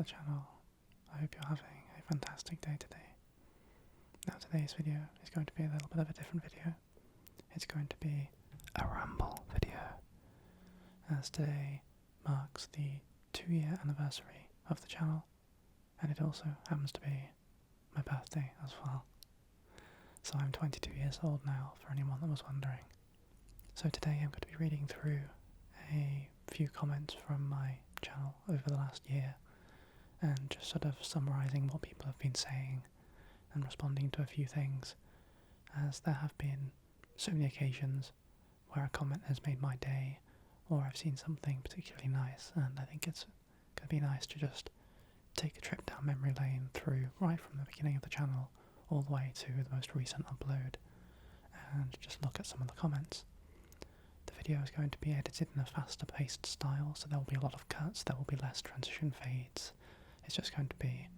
channel. I hope you're having a fantastic day today. Now today's video is going to be a little bit of a different video. It's going to be a ramble video, as today marks the 2-year anniversary of the channel, and it also happens to be my birthday as well. So I'm 22 years old now, for anyone that was wondering. So today I'm going to be reading through a few comments from my channel over the last year, and just sort of summarising what people have been saying and responding to a few things, as there have been so many occasions where a comment has made my day, or I've seen something particularly nice, and I think it's going to be nice to just take a trip down memory lane through right from the beginning of the channel all the way to the most recent upload, and just look at some of the comments. The video is going to be edited in a faster paced style, so there will be a lot of cuts, there will be less transition fades. It's just going to be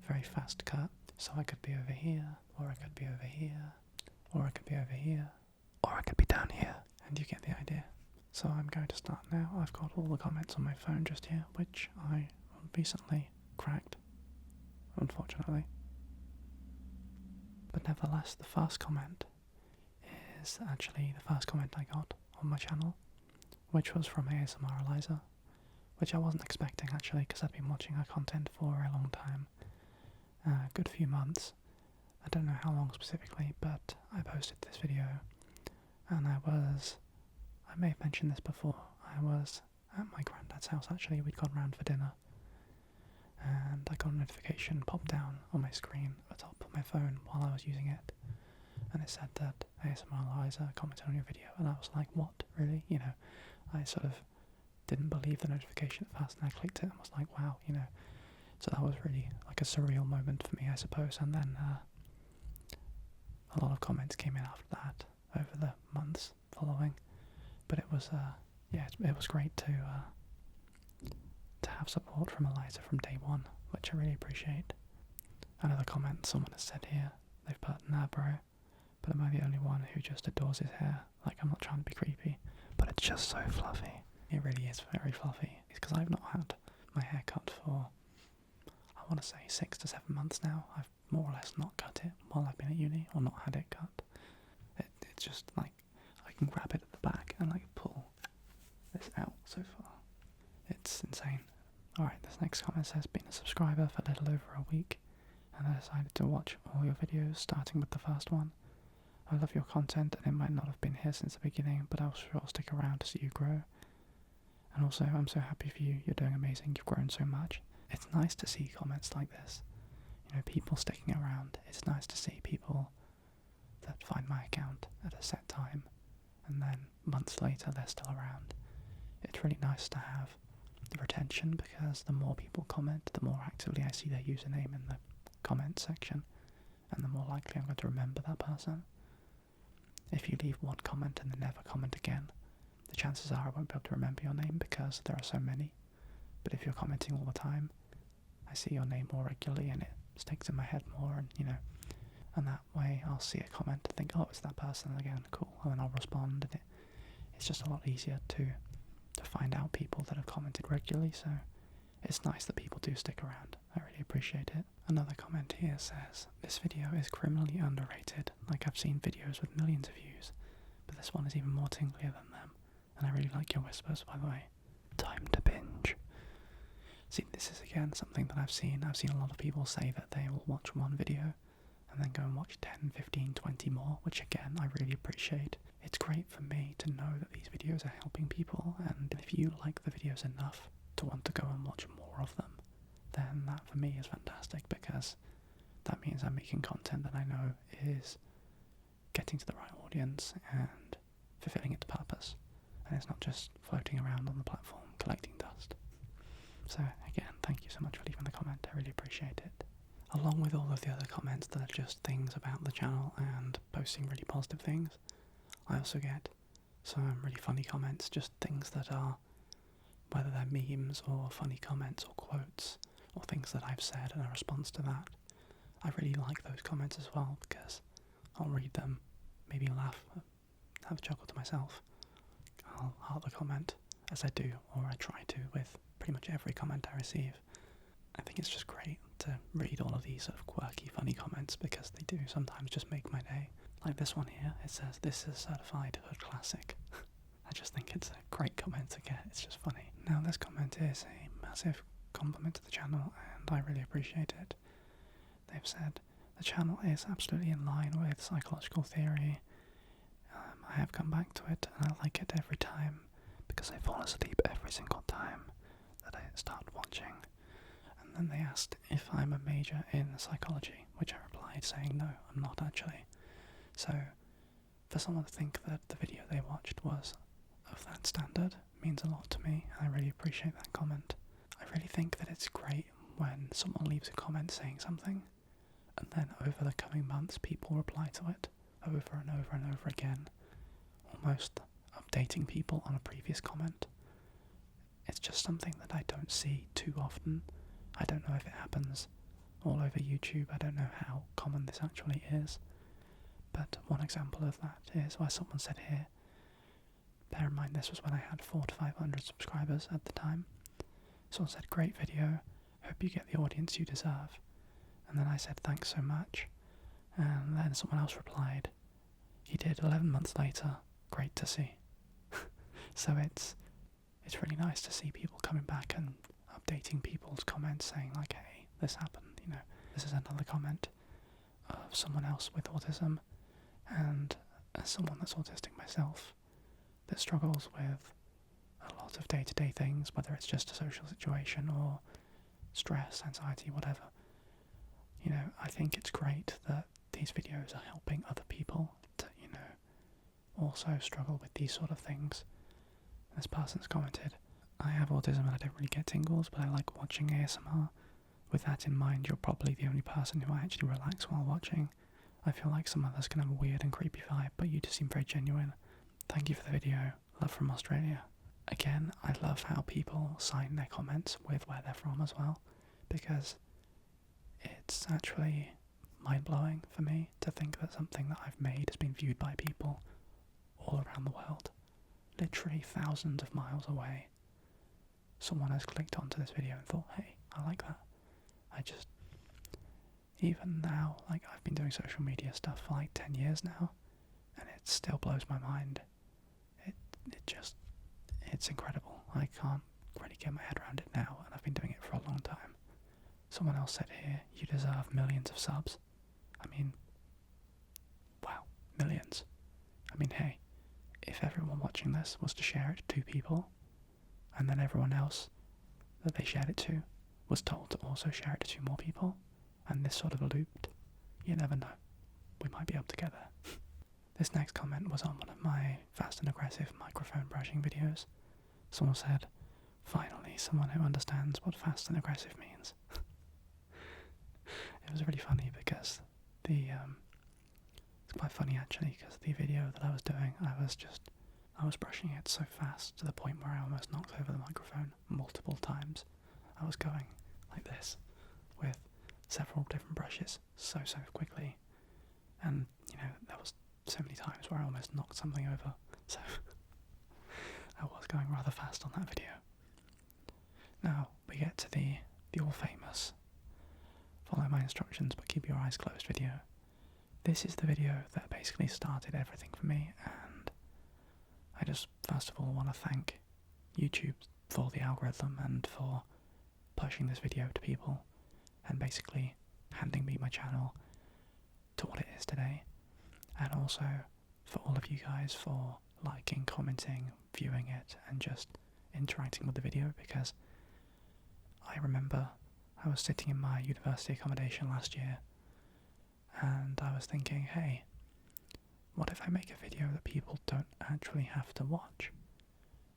very fast cut, so I could be over here, or I could be over here, or I could be over here, or I could be down here, and you get the idea. So I'm going to start now. I've got all the comments on my phone just here, which I recently cracked, unfortunately. But nevertheless, the first comment is actually the first comment I got on my channel, which was from ASMR 𝙎𝙤𝙘𝙞𝙖𝙡, which I wasn't expecting actually, because I'd been watching her content for a long time, a good few months. I don't know how long specifically, but I posted this video, and I may have mentioned this before, I was at my granddad's house actually. We'd gone round for dinner, and I got a notification popped down on my screen at the top of my phone while I was using it, and it said that ASMR 𝙎𝙤𝙘𝙞𝙖𝙀 commented on your video, and I was like, what, really? You know, I sort of didn't believe the notification at first, and I clicked it and was like, wow, you know. So that was really like a surreal moment for me, I suppose. And then a lot of comments came in after that over the months following, but it was it was great to have support from Eliza from day one, which I really appreciate. Another comment someone has said here, they've put, nah bro, but am I the only one who just adores his hair? Like, I'm not trying to be creepy, but it's just so fluffy. It really is very fluffy. It's because I've not had my hair cut for, I want to say 6 to 7 months now. I've more or less not cut it while I've been at uni, or not had it cut. It's just like, I can grab it at the back and like pull this out so far. It's insane. Alright, this next comment says, been a subscriber for a little over a week, and I decided to watch all your videos, starting with the first one. I love your content, and it might not have been here since the beginning, but I'll sure stick around to see you grow. And also, I'm so happy for you, you're doing amazing, you've grown so much. It's nice to see comments like this, you know, people sticking around. It's nice to see people that find my account at a set time, and then months later they're still around. It's really nice to have the retention, because the more people comment, the more actively I see their username in the comment section, and the more likely I'm going to remember that person. If you leave one comment and then never comment again, the chances are I won't be able to remember your name because there are so many. But if you're commenting all the time, I see your name more regularly and it sticks in my head more, and you know, and that way I'll see a comment and think, oh, it's that person again, cool, and then I'll respond, and it's just a lot easier to find out people that have commented regularly. So it's nice that people do stick around. I really appreciate it. Another comment here says, this video is criminally underrated. Like, I've seen videos with millions of views, but this one is even more tinglier than them. And I really like your whispers, by the way. Time to binge. See, this is again something that I've seen. I've seen a lot of people say that they will watch one video and then go and watch 10, 15, 20 more, which again, I really appreciate. It's great for me to know that these videos are helping people, and if you like the videos enough to want to go and watch more of them, then that for me is fantastic, because that means I'm making content that I know is getting to the right audience and fulfilling its purpose, and it's not just floating around on the platform collecting dust. So again, thank you so much for leaving the comment, I really appreciate it. Along with all of the other comments that are just things about the channel and posting really positive things, I also get some really funny comments, just things that are, whether they're memes or funny comments or quotes or things that I've said and a response to that. I really like those comments as well, because I'll read them, maybe laugh, have a chuckle to myself. I'll heart the comment, as I do, or I try to, with pretty much every comment I receive. I think it's just great to read all of these sort of quirky, funny comments because they do sometimes just make my day. Like this one here, it says, "This is certified hood classic." I just think it's a great comment to get, it's just funny. Now this comment is a massive compliment to the channel and I really appreciate it. They've said, "The channel is absolutely in line with psychological theory. I have come back to it and I like it every time because I fall asleep every single time that I start watching." And then they asked if I'm a major in psychology, which I replied saying no, I'm not actually. So for someone to think that the video they watched was of that standard means a lot to me, and I really appreciate that comment. I really think that it's great when someone leaves a comment saying something, and then over the coming months people reply to it over and over and over again, almost updating people on a previous comment. It's just something that I don't see too often. I don't know if it happens all over YouTube, I don't know how common this actually is. But one example of that is where someone said here, bear in mind this was when I had 400 to 500 subscribers at the time. Someone said, "Great video, hope you get the audience you deserve." And then I said, "Thanks so much." And then someone else replied, "He did 11 months later, great to see." So it's really nice to see people coming back and updating people's comments saying like, "Hey, this happened," you know. This is another comment of someone else with autism, and as someone that's autistic myself, that struggles with a lot of day-to-day things, whether it's just a social situation or stress, anxiety, whatever. You know, I think it's great that these videos are helping other people to, you know, also struggle with these sort of things. This person's commented, "I have autism and I don't really get tingles, but I like watching ASMR. With that in mind, you're probably the only person who I actually relax while watching. I feel like some others can have a weird and creepy vibe, but you just seem very genuine. Thank you for the video. Love from Australia." Again, I love how people sign their comments with where they're from as well, because it's actually mind-blowing for me to think that something that I've made has been viewed by people all around the world, literally thousands of miles away. Someone has clicked onto this video and thought, "Hey, I like that." Even now, like, I've been doing social media stuff for like 10 years now, and it still blows my mind. It's incredible. I can't really get my head around it now, and I've been doing it for a long time. Someone else said here, "You deserve millions of subs." I mean, wow, millions. I mean, hey, if everyone watching this was to share it to 2 people, and then everyone else that they shared it to was told to also share it to 2 more people, and this sort of looped, you never know. We might be able to get there. This next comment was on one of my fast and aggressive microphone brushing videos. Someone said, "Finally, someone who understands what fast and aggressive means." It was really funny because it's quite funny actually, because the video that I was doing, I was brushing it so fast to the point where I almost knocked over the microphone multiple times. I was going like this with several different brushes so quickly, and you know, there was so many times where I almost knocked something over, so I was going rather fast on that video. Now we get to the all famous follow my instructions but keep your eyes closed video. This is the video that basically started everything for me, and I just first of all want to thank YouTube for the algorithm and for pushing this video to people and basically handing me my channel to what it is today, and also for all of you guys for liking, commenting, viewing it, and just interacting with the video, because I remember I was sitting in my university accommodation last year and I was thinking, hey, what if I make a video that people don't actually have to watch?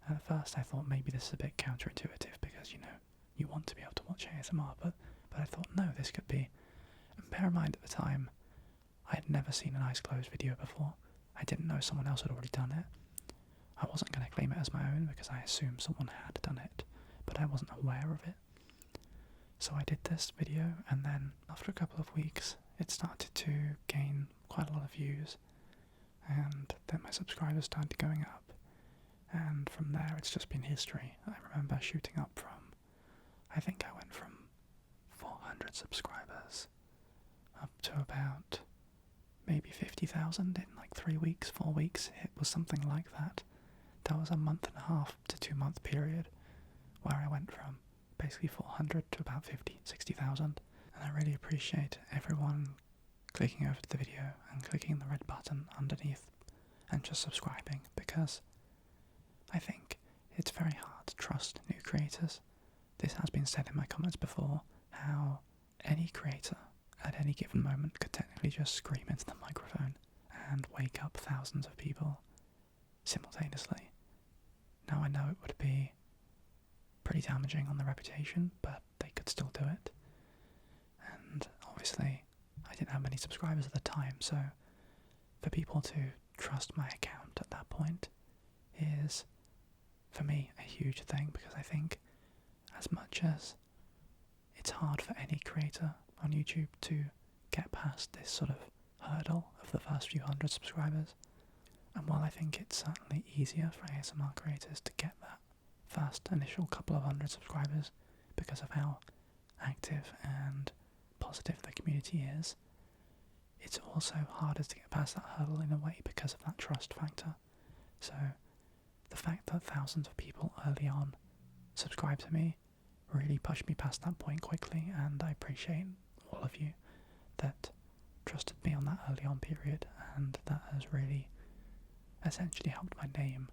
And at first I thought maybe this is a bit counterintuitive because, you know, you want to be able to watch ASMR, but I thought, no, this could be. And bear in mind at the time, I had never seen an eyes closed video before. I didn't know someone else had already done it. I wasn't going to claim it as my own because I assumed someone had done it, but I wasn't aware of it. So I did this video, and then after a couple of weeks it started to gain quite a lot of views, and then my subscribers started going up, and from there it's just been history. I remember shooting up from, I think I went from 100 subscribers up to about maybe 50,000 in like 3 weeks, 4 weeks. It was something like that. That was a 1.5 to 2 month period where I went from basically 400 to about 50, 60,000. And I really appreciate everyone clicking over to the video and clicking the red button underneath and just subscribing, because I think it's very hard to trust new creators. This has been said in my comments before, how any creator at any given moment could technically just scream into the microphone and wake up thousands of people simultaneously. Now I know it would be pretty damaging on the reputation, but they could still do it. And obviously I didn't have many subscribers at the time, so for people to trust my account at that point is, for me, a huge thing, because I think as much as it's hard for any creator on YouTube to get past this sort of hurdle of the first few hundred subscribers, and while I think it's certainly easier for ASMR creators to get that first initial couple of hundred subscribers because of how active and positive the community is, it's also harder to get past that hurdle in a way because of that trust factor. So the fact that thousands of people early on subscribed to me really pushed me past that point quickly, and I appreciate all of you that trusted me on that early on period, and that has really essentially helped my name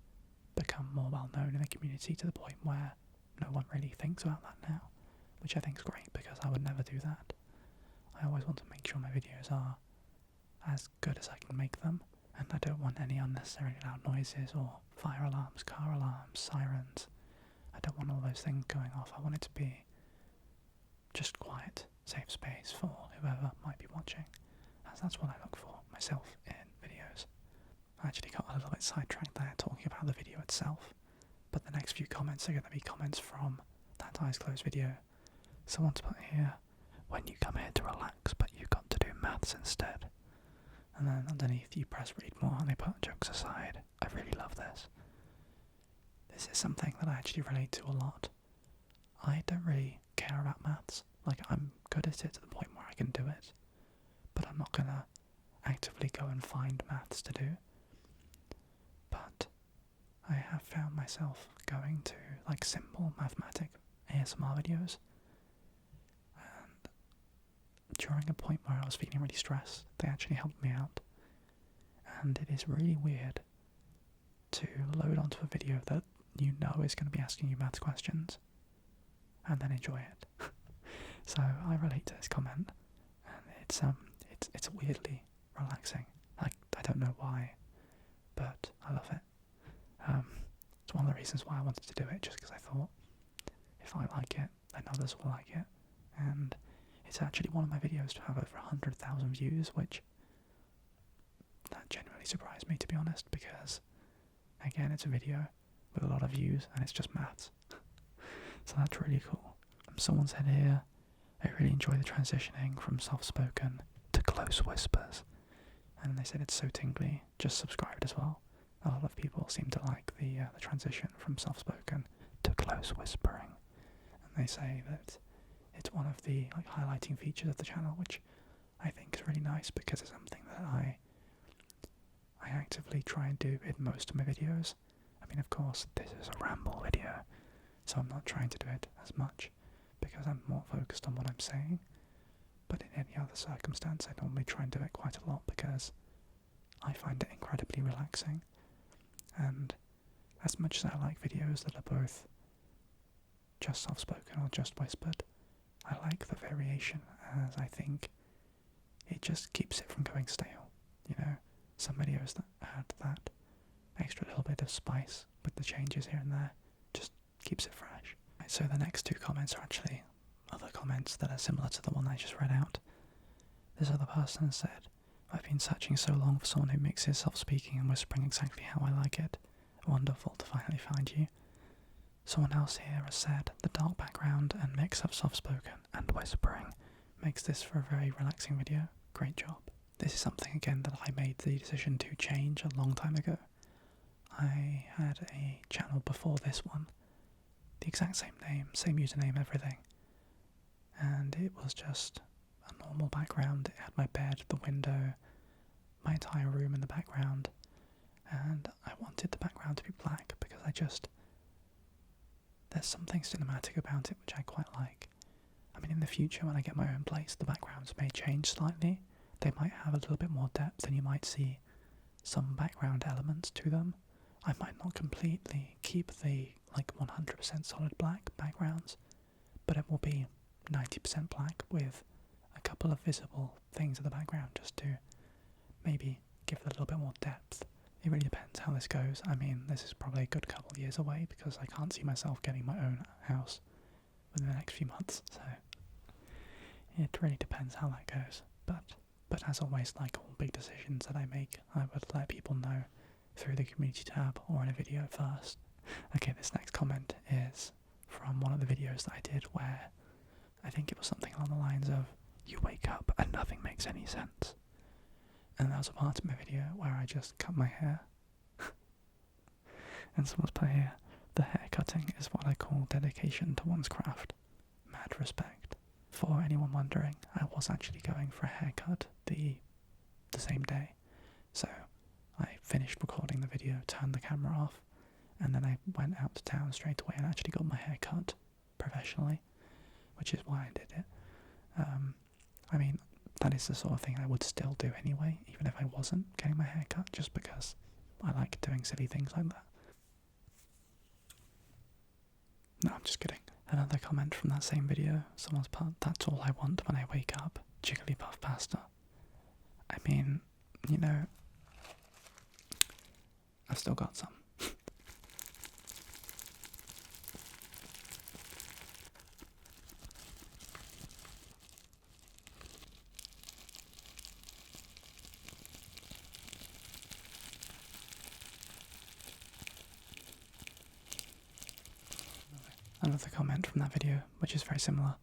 become more well known in the community to the point where no one really thinks about that now, which I think is great, because I would never do that. I always want to make sure my videos are as good as I can make them, and I don't want any unnecessarily loud noises or fire alarms, car alarms, sirens. I don't want all those things going off. I want it to be just quiet, safe space for whoever might be watching, as that's what I look for myself in videos. I actually got a little bit sidetracked there talking about the video itself, but the next few comments are going to be comments from that Eyes Closed video. Someone's put here, when you come here to relax but you got to do maths instead. And then underneath you press read more and they put jokes aside. I really love this. This is something that I actually relate to a lot. I don't really care about maths. Like, I'm good at it to the point where I can do it, but I'm not gonna actively go and find maths to do. But I have found myself going to like simple mathematic ASMR videos, and during a point where I was feeling really stressed, they actually helped me out. And it is really weird to load onto a video that you know is going to be asking you maths questions and then enjoy it. So I relate to this comment, and it's weirdly relaxing. Like, I don't know why, but I love it. It's one of the reasons why I wanted to do it, just because I thought if I like it, then others will like it. And it's actually one of my videos to have over 100,000 views, which that genuinely surprised me, to be honest, because again, it's a video with a lot of views and it's just maths. So that's really cool. Someone said here, I really enjoy the transitioning from soft-spoken to close whispers, and they said it's so tingly. Just subscribed as well. A lot of people seem to like the transition from soft-spoken to close whispering, and they say that it's one of the like highlighting features of the channel, which I think is really nice, because it's something that I actively try and do in most of my videos. I mean, of course, this is a ramble video, so I'm not trying to do it as much, because I'm more focused on what I'm saying. But in any other circumstance, I normally try and do it quite a lot, because I find it incredibly relaxing. And as much as I like videos that are both just soft-spoken or just whispered, I like the variation, as I think it just keeps it from going stale. You know, some videos that add that extra little bit of spice with the changes here and there just keeps it fresh. Right, so the next two comments are actually other comments that are similar to the one I just read out. This other person said, I've been searching so long for someone who mixes soft-speaking and whispering exactly how I like it. Wonderful to finally find you. Someone else here has said, the dark background and mix of soft-spoken and whispering makes this for a very relaxing video. Great job. This is something, again, that I made the decision to change a long time ago. I had a channel before this one, the exact same name, same username, everything, and it was just a normal background. It had my bed, the window, my entire room in the background, and I wanted the background to be black because there's something cinematic about it which I quite like. I mean, in the future when I get my own place, the backgrounds may change slightly. They might have a little bit more depth and you might see some background elements to them. I might not completely keep the 100% solid black backgrounds, but it will be 90% black with a couple of visible things in the background just to maybe give it a little bit more depth. It really depends how this goes. I mean, this is probably a good couple of years away because I can't see myself getting my own house within the next few months, so it really depends how that goes. But as always, like all big decisions that I make, I would let people know through the community tab or in a video first. Okay, this next comment is from one of the videos that I did where I think it was something along the lines of, you wake up and nothing makes any sense. And that was a part of my video where I just cut my hair. And someone's put here, the hair cutting is what I call dedication to one's craft. Mad respect. For anyone wondering, I was actually going for a haircut the same day. So I finished recording the video, turned the camera off, and then I went out to town straight away and actually got my hair cut professionally, which is why I did it. I mean, that is the sort of thing I would still do anyway, even if I wasn't getting my hair cut, just because I like doing silly things like that. No, I'm just kidding. Another comment from that same video, someone's put, that's all I want when I wake up, Jigglypuff pasta. I mean, you know, I've still got some. Another comment from that video, which is very similar.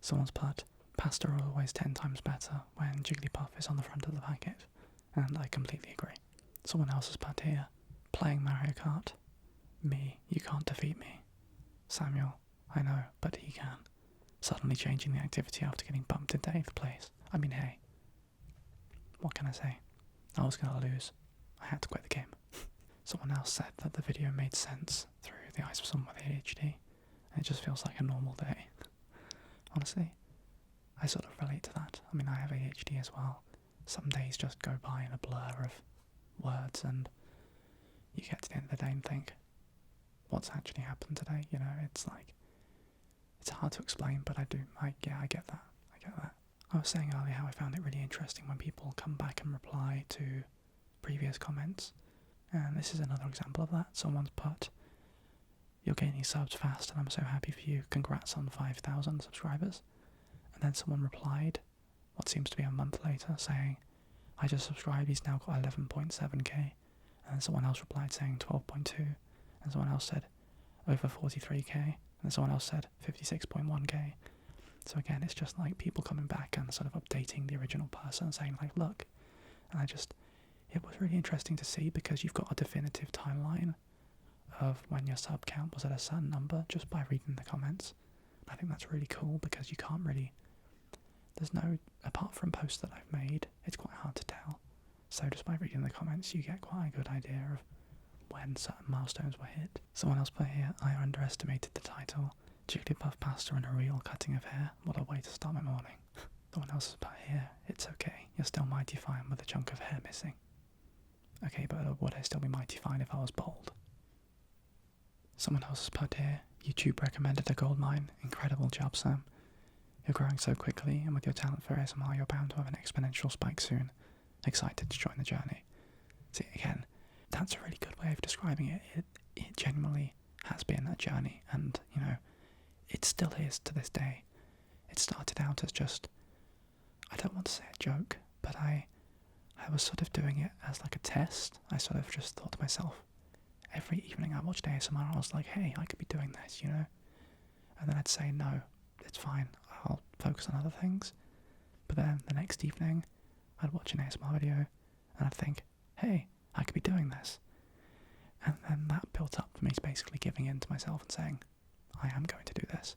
Someone's put, pasta are always 10 times better when Jigglypuff is on the front of the packet, and I completely agree. Someone else has put here, playing Mario Kart. Me, you can't defeat me. Samuel, I know, but he can. Suddenly changing the activity after getting bumped into 8th place. I mean, hey, what can I say? I was going to lose. I had to quit the game. Someone else said that the video made sense through the eyes of someone with ADHD. It just feels like a normal day. Honestly, I sort of relate to that. I mean, I have ADHD as well. Some days just go by in a blur of words and you get to the end of the day and think, what's actually happened today? You know, it's like, it's hard to explain, but I get that. I was saying earlier how I found it really interesting when people come back and reply to previous comments. And this is another example of that. Someone's put, you're gaining subs fast and I'm so happy for you. Congrats on 5,000 subscribers. And then someone replied, what seems to be a month later, saying, I just subscribed, he's now got 11.7k. And then someone else replied saying 12.2. And someone else said over 43k. And then someone else said 56.1k. So again, it's just like people coming back and sort of updating the original person, saying like, look. And it was really interesting to see because you've got a definitive timeline of when your sub count was at a certain number just by reading the comments. I think that's really cool because you can't really, there's no, apart from posts that I've made, it's quite hard to tell. So just by reading the comments you get quite a good idea of when certain milestones were hit. Someone else put here, I underestimated the title, Jigglypuff pasta and a real cutting of hair, what a way to start my morning. Someone else has put here, it's okay, you're still mighty fine with a chunk of hair missing. Okay, but would I still be mighty fine if I was bald? Someone else has put here, YouTube recommended a gold mine. Incredible job, Sam. You're growing so quickly, and with your talent for ASMR, you're bound to have an exponential spike soon. Excited to join the journey. See, again, that's a really good way of describing it. It genuinely has been a journey, and, you know, it still is to this day. It started out as just, I don't want to say a joke, but I was sort of doing it as like a test. I sort of just thought to myself, every evening I watched ASMR, I was like, hey, I could be doing this, you know? And then I'd say, no, it's fine, I'll focus on other things. But then the next evening, I'd watch an ASMR video, and I'd think, hey, I could be doing this. And then that built up for me basically giving in to myself and saying, I am going to do this.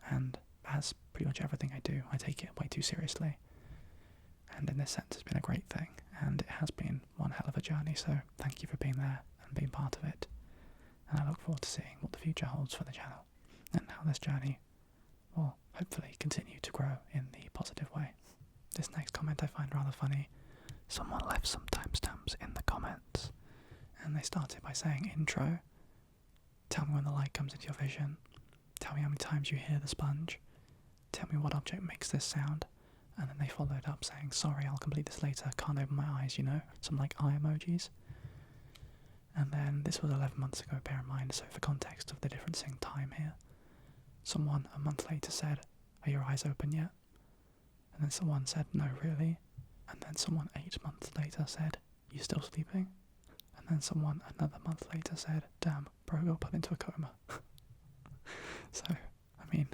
And as pretty much everything I do, I take it way too seriously. And in this sense, it's been a great thing, and it has been one hell of a journey, so thank you for being there and being part of it. And I look forward to seeing what the future holds for the channel, and how this journey will hopefully continue to grow in the positive way. This next comment I find rather funny. Someone left some timestamps in the comments, and they started by saying, intro, tell me when the light comes into your vision, tell me how many times you hear the sponge, tell me what object makes this sound, and then they followed up saying, sorry, I'll complete this later, can't open my eyes, you know, some like eye emojis. And then this was 11 months ago, bear in mind, so for context of the difference in time here, someone a month later said, are your eyes open yet? And then someone said, no, really? And then someone 8 months later said, you still sleeping? And then someone another month later said, damn, bro got put into a coma. So, I mean,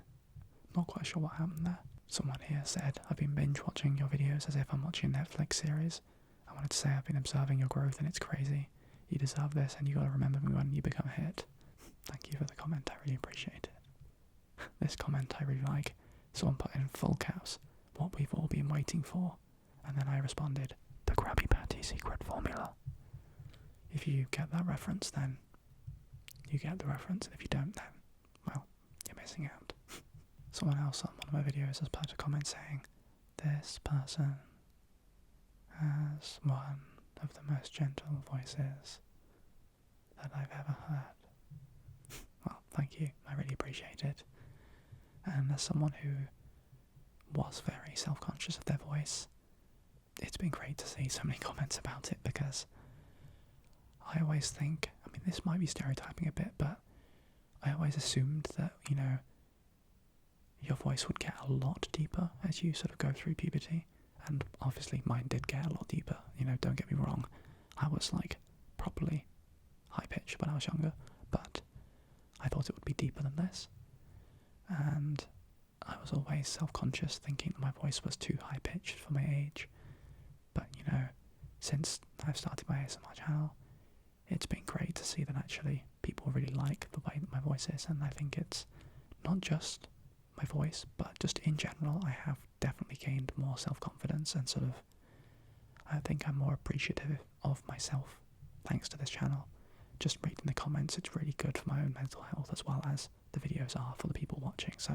not quite sure what happened there. Someone here said, I've been binge watching your videos as if I'm watching a Netflix series. I wanted to say I've been observing your growth and it's crazy. You deserve this and you gotta remember me when you become a hit. Thank you for the comment, I really appreciate it. This comment I really like. Someone put in full caps, what we've all been waiting for. And then I responded, the Krabby Patty secret formula. If you get that reference, then you get the reference, and if you don't, then, well, you're missing out. Someone else on one of my videos has put a comment saying, this person has one of the most gentle voices that I've ever heard. Well, thank you, I really appreciate it. And as someone who was very self-conscious of their voice, it's been great to see so many comments about it, because I always think, I mean, this might be stereotyping a bit, but I always assumed that, you know, your voice would get a lot deeper as you sort of go through puberty, and obviously mine did get a lot deeper, you know, don't get me wrong. I was like properly high-pitched when I was younger, but I thought it would be deeper than this, and I was always self-conscious thinking that my voice was too high-pitched for my age. But, you know, since I've started my ASMR channel, it's been great to see that actually people really like the way that my voice is, and I think it's not just my voice, but just in general, I have definitely gained more self-confidence, and sort of, I think I'm more appreciative of myself thanks to this channel. Just reading the comments, it's really good for my own mental health as well as the videos are for the people watching, so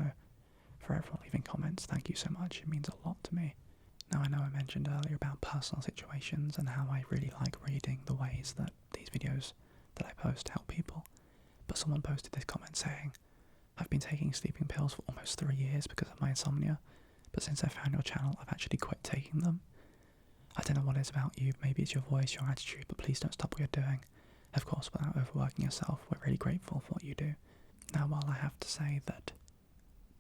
for everyone leaving comments, thank you so much, it means a lot to me. Now, I know I mentioned earlier about personal situations and how I really like reading the ways that these videos that I post help people, but someone posted this comment saying, I've been taking sleeping pills for almost 3 years because of my insomnia, but since I found your channel, I've actually quit taking them. I don't know what it is about you, maybe it's your voice, your attitude, but please don't stop what you're doing. Of course, without overworking yourself, we're really grateful for what you do. Now, while I have to say that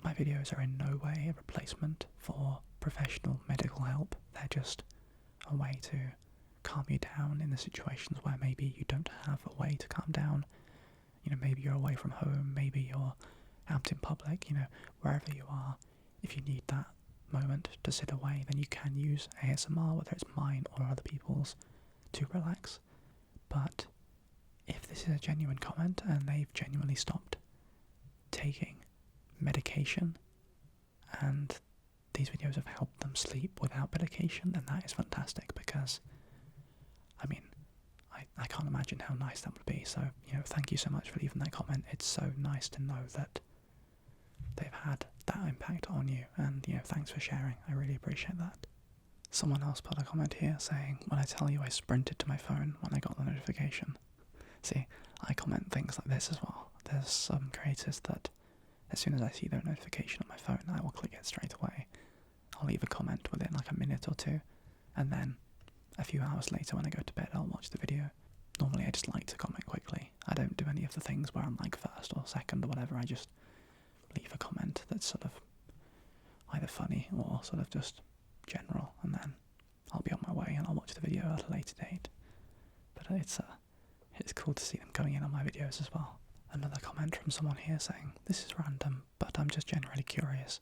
my videos are in no way a replacement for professional medical help, they're just a way to calm you down in the situations where maybe you don't have a way to calm down. You know, maybe you're away from home, maybe you're out in public, you know, wherever you are. If you need that moment to sit away, then you can use ASMR, whether it's mine or other people's, to relax. But if this is a genuine comment and they've genuinely stopped taking medication and these videos have helped them sleep without medication, then that is fantastic, because, I mean, I can't imagine how nice that would be. So, you know, thank you so much for leaving that comment. It's so nice to know that they've had that impact on you, and, you know, thanks for sharing. I really appreciate that. Someone else put a comment here saying, when I tell you I sprinted to my phone when I got the notification. See, I comment things like this as well. There's some creators that as soon as I see their notification on my phone, I will click it straight away. I'll leave a comment within like a minute or two, and then a few hours later when I go to bed, I'll watch the video. Normally I just like to comment quickly. I don't do any of the things where I'm like first or second or whatever. I just leave a comment that's sort of either funny or sort of just general, and then I'll be on my way and I'll watch the video at a later date. But it's cool to see them coming in on my videos as well. Another comment from someone here saying, this is random, but I'm just generally curious.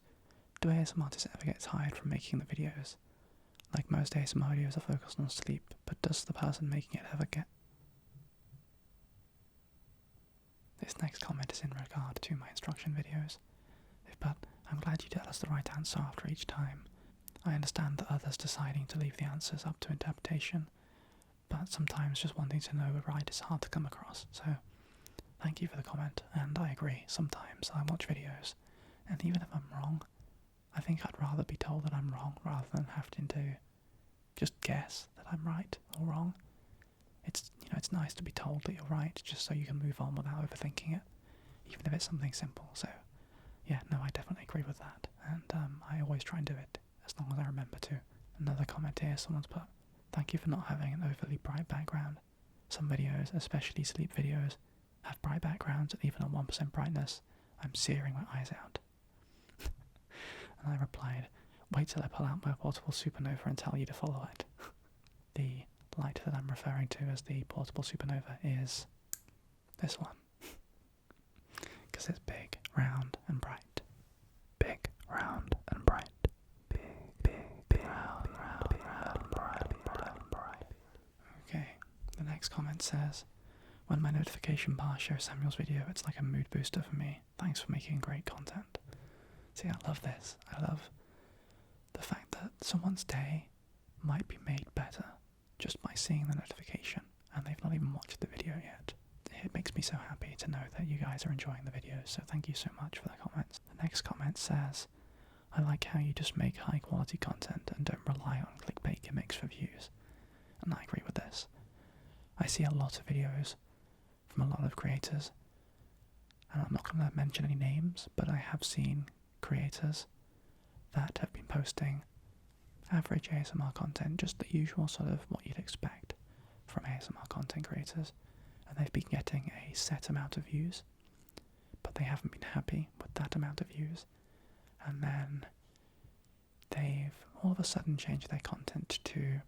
Do ASMR artists ever get tired from making the videos? Like most ASMR videos are focused on sleep, but does the person making it ever get... This next comment is in regard to my instruction videos. But I'm glad you tell us the right answer after each time. I understand that others deciding to leave the answers up to interpretation, but sometimes just wanting to know we're right is hard to come across, so thank you for the comment, and I agree, sometimes I watch videos, and even if I'm wrong, I think I'd rather be told that I'm wrong rather than having to just guess that I'm right or wrong. It's nice to be told that you're right, just so you can move on without overthinking it, even if it's something simple, so yeah, no, I definitely agree with that, and I always try and do it, as long as I remember to. Another comment here, someone's put, thank you for not having an overly bright background. Some videos, especially sleep videos, have bright backgrounds and even at 1% brightness, I'm searing my eyes out. And I replied, wait till I pull out my portable supernova and tell you to follow it. The light that I'm referring to as the portable supernova is this one. Because it's big, round and bright. Big, round and bright. Big, round, bright. Okay, the next comment says, when my notification bar shows Samuel's video, it's like a mood booster for me. Thanks for making great content. See, I love this. I love the fact that someone's day might be made better just by seeing the notification, and they've not even watched the video yet. It makes me so happy to know that you guys are enjoying the videos, so thank you so much for the comments. The next comment says, I like how you just make high quality content and don't rely on clickbait gimmicks for views. And I agree with this. I see a lot of videos from a lot of creators, and I'm not going to mention any names, but I have seen creators that have been posting average ASMR content, just the usual sort of what you'd expect from ASMR content creators, and they've been getting a set amount of views, but they haven't been happy with that amount of views, and then they've all of a sudden changed their content to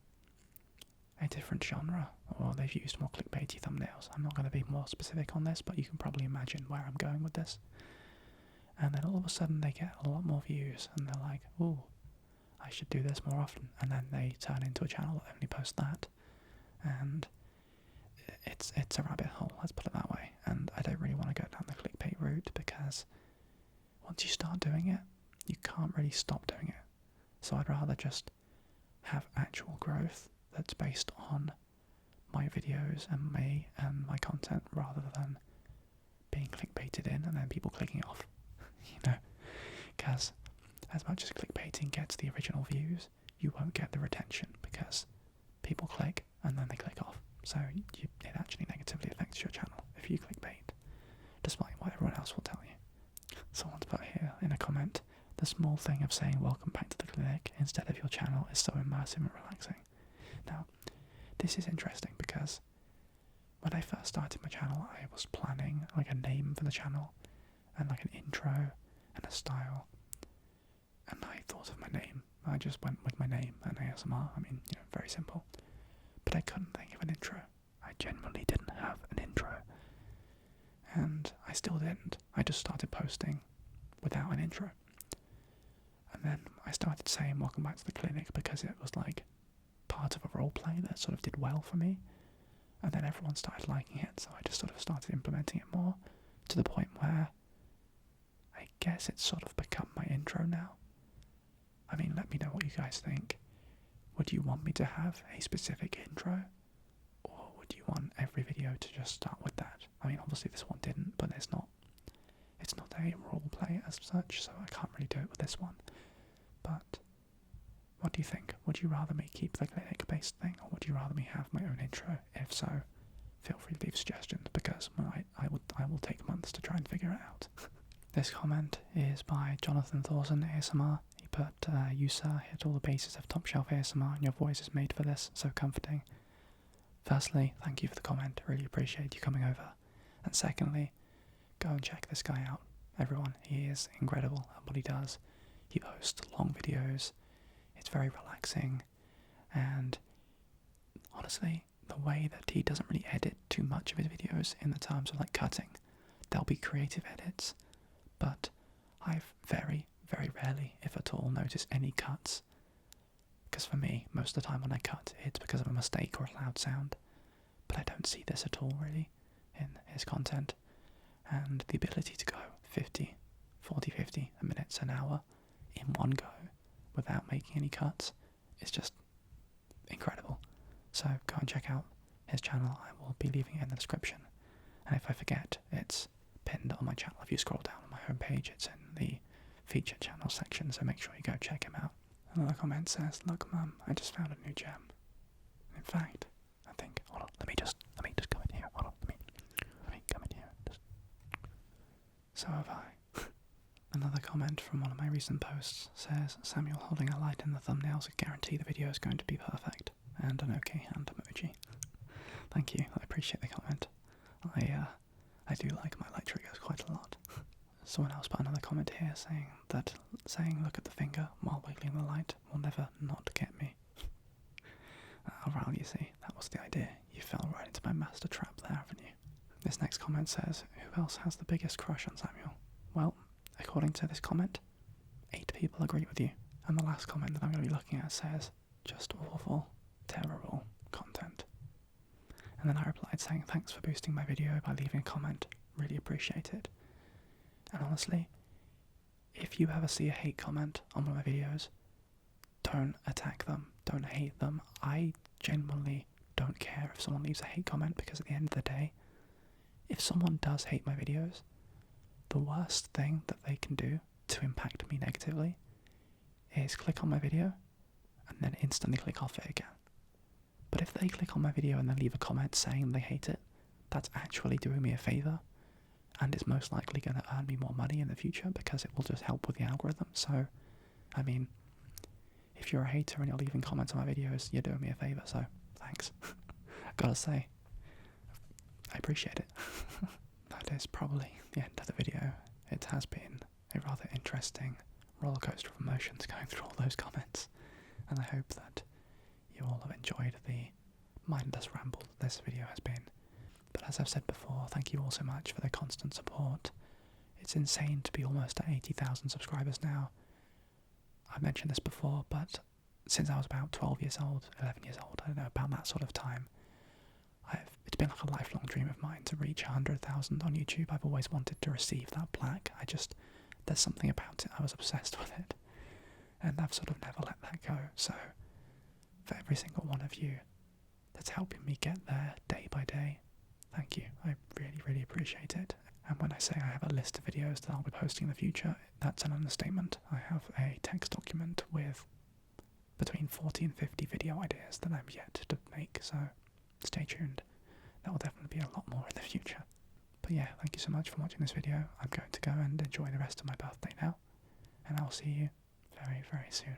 a different genre, or they've used more clickbaity thumbnails. I'm not going to be more specific on this, but you can probably imagine where I'm going with this. And then all of a sudden they get a lot more views, and they're like, ooh, I should do this more often, and then they turn into a channel that only posts that, and it's a rabbit hole, let's put it that way, and I don't really want to go down the clickbait route, because once you start doing it, you can't really stop doing it. So I'd rather just have actual growth that's based on my videos and me and my content, rather than being clickbaited in and then people clicking off, because as much as clickbaiting gets the original views, you won't get the retention, because people click and then they click off, so it actually negatively affects your channel if you clickbait, despite what everyone else will tell you. Someone's put here in a comment, the small thing of saying welcome back to the clinic instead of your channel is so immersive and relaxing. Now, this is interesting, because when I first started my channel, I was planning like a name for the channel and like an intro and a style, and I thought of my name. I just went with my name and ASMR. I mean, very simple. But I couldn't think of an intro. I genuinely didn't have an intro, and I still didn't. I just started posting without an intro, and then I started saying welcome back to the clinic because it was like part of a roleplay that sort of did well for me, and then everyone started liking it, so I just sort of started implementing it more, to the point where I guess it's sort of become my intro now. I mean, let me know what you guys think. Would you want me to have a specific intro, or would you want every video to just start with that? I mean, obviously this one didn't, but it's not a roleplay as such, so I can't really do it with this one. But what do you think? Would you rather me keep the clinic-based thing, or would you rather me have my own intro? If so, feel free to leave suggestions, because I will take months to try and figure it out. This comment is by Jonathan Thorson ASMR. He put, you sir hit all the bases of top shelf ASMR and your voice is made for this, so comforting. Firstly, thank you for the comment, really appreciate you coming over. And secondly, go and check this guy out. Everyone, he is incredible at what he does. He posts long videos, it's very relaxing, and honestly, the way that he doesn't really edit too much of his videos in the terms of like cutting, there'll be creative edits, but I've very, very rarely, if at all, noticed any cuts, because for me, most of the time when I cut, it's because of a mistake or a loud sound, but I don't see this at all really in his content, and the ability to go 50, 40, 50 minutes, an hour in one go without making any cuts is just incredible. So go and check out his channel. I will be leaving it in the description. And if I forget, it's pinned on my channel. If you scroll down on my homepage, it's in the featured channel section, so make sure you go check him out. Another comment says, "Look, Mum, I just found a new gem." In fact, I think, hold on, let me just come in here. Hold on, let me come in here. So have I. Another comment from one of my recent posts says, "Samuel holding a light in the thumbnails would guarantee the video is going to be perfect." And an okay hand emoji. Thank you, I appreciate the comment. I do like my light triggers quite a lot. Someone else put another comment here saying look at the finger while wiggling the light will never not get me. Ral, you see, that was the idea. You fell right into my master trap there, haven't you? This next comment says, "Who else has the biggest crush on Samuel?" Well, according to this comment, 8 people agree with you. And the last comment that I'm going to be looking at says, "Just awful, terrible content." And then I replied saying, "Thanks for boosting my video by leaving a comment. Really appreciate it." And honestly, if you ever see a hate comment on one of my videos, don't attack them. Don't hate them. I genuinely don't care if someone leaves a hate comment, because at the end of the day, if someone does hate my videos, the worst thing that they can do to impact me negatively is click on my video and then instantly click off it again. But if they click on my video and then leave a comment saying they hate it, that's actually doing me a favour, and it's most likely going to earn me more money in the future because it will just help with the algorithm. So, I mean, if you're a hater and you're leaving comments on my videos, you're doing me a favour, so thanks. I've got to say, I appreciate it. That is probably the end of the video. It has been a rather interesting rollercoaster of emotions going through all those comments, and I hope that you all have enjoyed the mindless ramble that this video has been. But as I've said before, thank you all so much for the constant support. It's insane to be almost at 80,000 subscribers now. I've mentioned this before, but since I was about 12 years old, 11 years old, I don't know, about that sort of time, it's been like a lifelong dream of mine to reach 100,000 on YouTube. I've always wanted to receive that plaque. There's something about it, I was obsessed with it. And I've sort of never let that go. So, for every single one of you that's helping me get there day by day, thank you. I really, really appreciate it. And when I say I have a list of videos that I'll be posting in the future, that's an understatement. I have a text document with between 40 and 50 video ideas that I'm yet to make, so stay tuned. There will definitely be a lot more in the future. But yeah, thank you so much for watching this video. I'm going to go and enjoy the rest of my birthday now, and I'll see you very, very soon.